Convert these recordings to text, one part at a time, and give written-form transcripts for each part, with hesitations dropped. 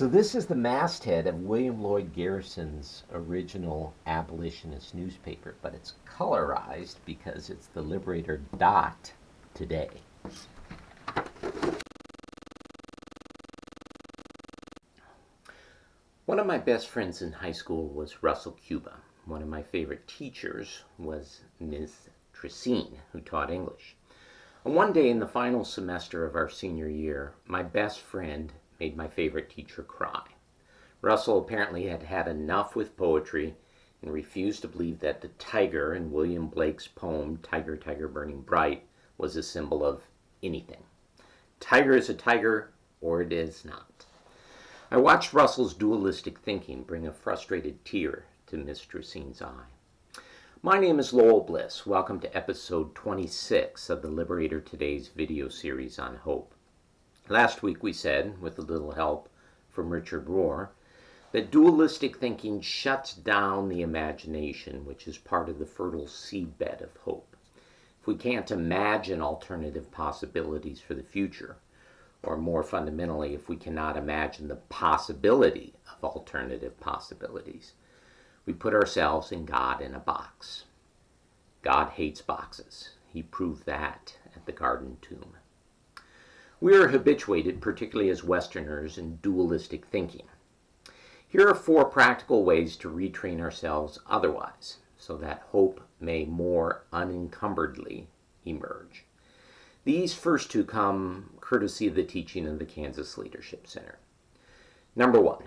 So this is the masthead of William Lloyd Garrison's original abolitionist newspaper, but it's colorized because it's the Liberator dot today. One of my best friends in high school was Russell Cuba. One of my favorite teachers was Ms. Tracine, who taught English. And one day in the final semester of our senior year, my best friend made my favorite teacher cry. Russell apparently had had enough with poetry and refused to believe that the tiger in William Blake's poem, Tiger, Tiger Burning Bright, was a symbol of anything. Tiger is a tiger, or it is not. I watched Russell's dualistic thinking bring a frustrated tear to Miss Tracine's eye. My name is Lowell Bliss. Welcome to episode 26 of the Liberator Today's video series on hope. Last week we said, with a little help from Richard Rohr, that dualistic thinking shuts down the imagination, which is part of the fertile seedbed of hope. If we can't imagine alternative possibilities for the future, or more fundamentally, if we cannot imagine the possibility of alternative possibilities, we put ourselves and God in a box. God hates boxes. He proved that at the Garden Tomb. We are habituated, particularly as Westerners, in dualistic thinking. Here are 4 practical ways to retrain ourselves otherwise, so that hope may more unencumberedly emerge. These first 2 come courtesy of the teaching of the Kansas Leadership Center. Number 1,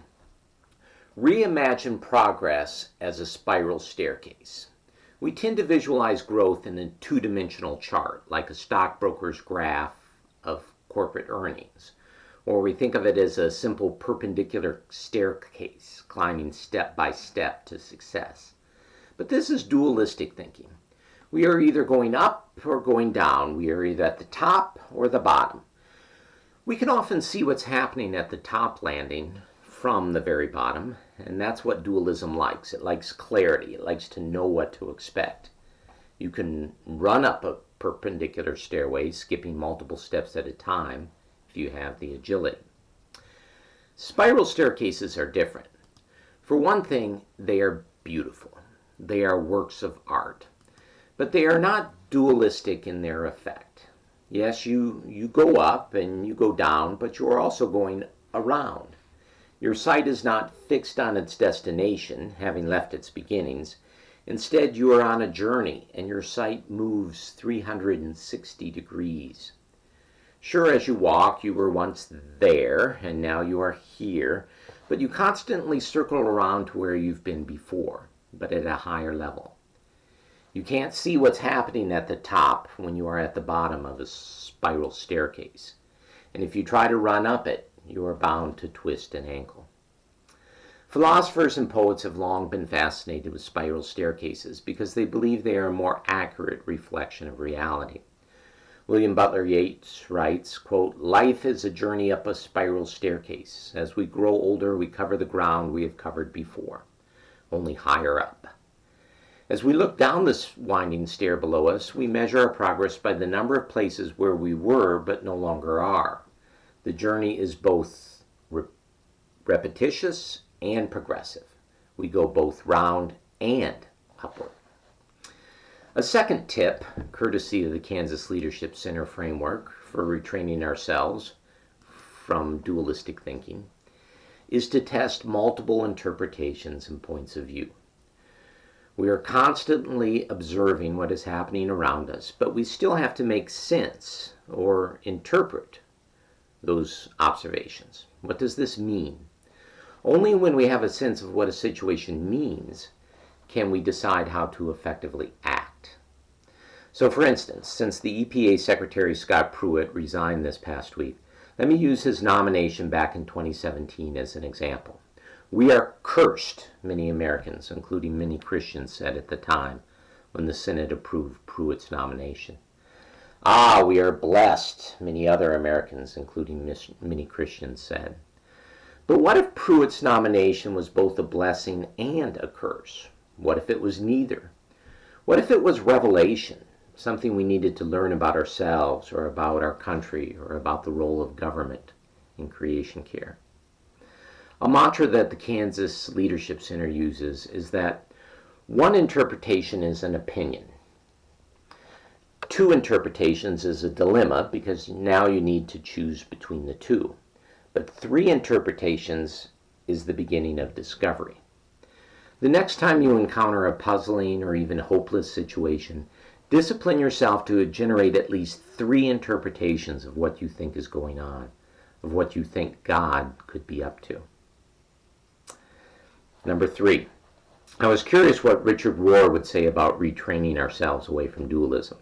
reimagine progress as a spiral staircase. We tend to visualize growth in a 2-dimensional chart, like a stockbroker's graph of corporate earnings, or we think of it as a simple perpendicular staircase, climbing step by step to success. But this is dualistic thinking. We are either going up or going down. We are either at the top or the bottom. We can often see what's happening at the top landing from the very bottom, and that's what dualism likes. It likes clarity. It likes to know what to expect. You can run up a perpendicular stairway, skipping multiple steps at a time, if you have the agility. Spiral staircases are different. For one thing, they are beautiful. They are works of art. But they are not dualistic in their effect. Yes, you go up and you go down, but you are also going around. Your sight is not fixed on its destination, having left its beginnings. Instead, you are on a journey, and your sight moves 360 degrees. Sure, as you walk, you were once there, and now you are here, but you constantly circle around to where you've been before, but at a higher level. You can't see what's happening at the top when you are at the bottom of a spiral staircase, and if you try to run up it, you are bound to twist an ankle. Philosophers and poets have long been fascinated with spiral staircases because they believe they are a more accurate reflection of reality. William Butler Yeats writes, quote, "Life is a journey up a spiral staircase. As we grow older, we cover the ground we have covered before, only higher up. As we look down this winding stair below us, we measure our progress by the number of places where we were but no longer are. The journey is both repetitious and progressive. We go both round and upward." A second tip, courtesy of the Kansas Leadership Center framework for retraining ourselves from dualistic thinking, is to test multiple interpretations and points of view. We are constantly observing what is happening around us, but we still have to make sense or interpret those observations. What does this mean? Only when we have a sense of what a situation means can we decide how to effectively act. So for instance, since the EPA Secretary Scott Pruitt resigned this past week, let me use his nomination back in 2017 as an example. We are cursed, many Americans, including many Christians, said at the time when the Senate approved Pruitt's nomination. Ah, we are blessed, many other Americans, including many Christians, said. But what if Pruitt's nomination was both a blessing and a curse? What if it was neither? What if it was revelation, something we needed to learn about ourselves or about our country or about the role of government in creation care? A mantra that the Kansas Leadership Center uses is that one interpretation is an opinion. Two interpretations is a dilemma because now you need to choose between the two. But three interpretations is the beginning of discovery. The next time you encounter a puzzling or even hopeless situation, discipline yourself to generate at least three interpretations of what you think is going on, of what you think God could be up to. Number 3, I was curious what Richard Rohr would say about retraining ourselves away from dualism.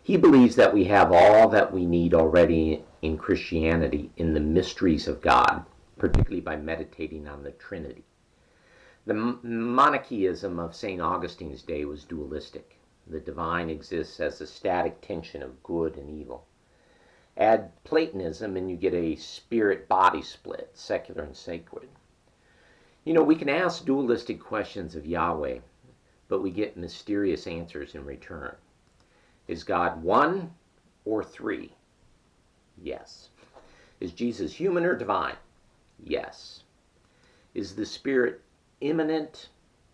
He believes that we have all that we need already in Christianity in the mysteries of God, particularly by meditating on the Trinity. The monotheism of St. Augustine's day was dualistic. The divine exists as a static tension of good and evil. Add Platonism and you get a spirit-body split, secular and sacred. You know, we can ask dualistic questions of Yahweh, but we get mysterious answers in return. Is God one or three? Yes. Is Jesus human or divine? Yes. Is the Spirit immanent,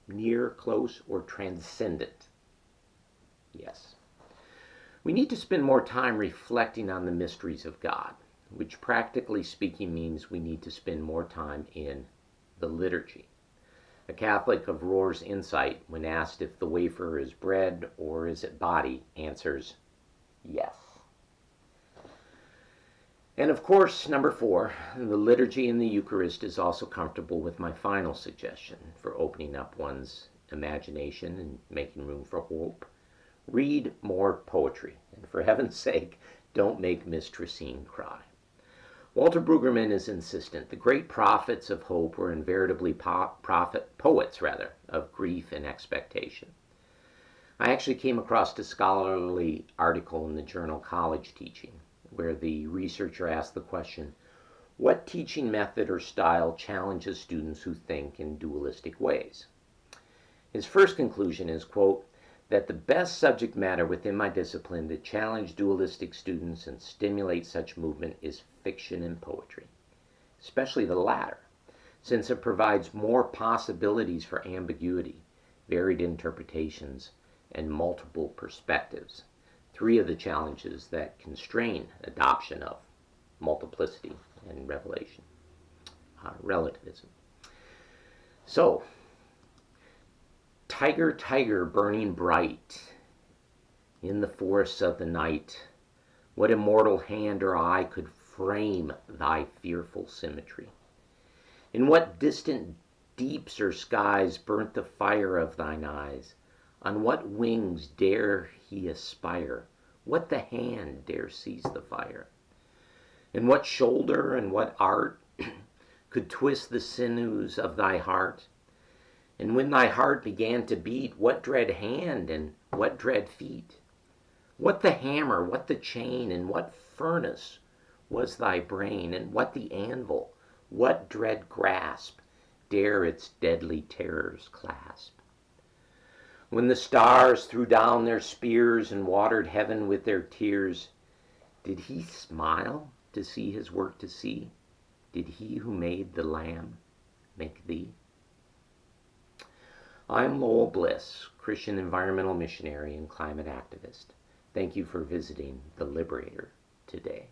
near, close, or transcendent? Yes. We need to spend more time reflecting on the mysteries of God, which practically speaking means we need to spend more time in the liturgy. A Catholic of Rohr's insight, when asked if the wafer is bread or is it body, answers yes. And of course, number 4, the liturgy in the Eucharist is also comfortable with my final suggestion for opening up one's imagination and making room for hope. Read more poetry, and for heaven's sake, don't make Miss Tracine cry. Walter Brueggemann is insistent. The great prophets of hope were invariably poets of grief and expectation. I actually came across a scholarly article in the journal College Teaching, where the researcher asked the question, what teaching method or style challenges students who think in dualistic ways? His first conclusion is, quote, that the best subject matter within my discipline to challenge dualistic students and stimulate such movement is fiction and poetry, especially the latter, since it provides more possibilities for ambiguity, varied interpretations, and multiple perspectives, 3 of the challenges that constrain adoption of multiplicity and relativism. So, tiger, tiger, burning bright in the forests of the night, what immortal hand or eye could frame thy fearful symmetry? In what distant deeps or skies burnt the fire of thine eyes? On what wings dare he aspire? What the hand dare seize the fire? And what shoulder and what art could twist the sinews of thy heart? And when thy heart began to beat, what dread hand and what dread feet? What the hammer, what the chain, and what furnace was thy brain? And what the anvil, what dread grasp dare its deadly terrors clasp? When the stars threw down their spears and watered heaven with their tears, did he smile to see his work to see? Did he who made the Lamb make thee? I'm Lowell Bliss, Christian environmental missionary and climate activist. Thank you for visiting the Liberator today.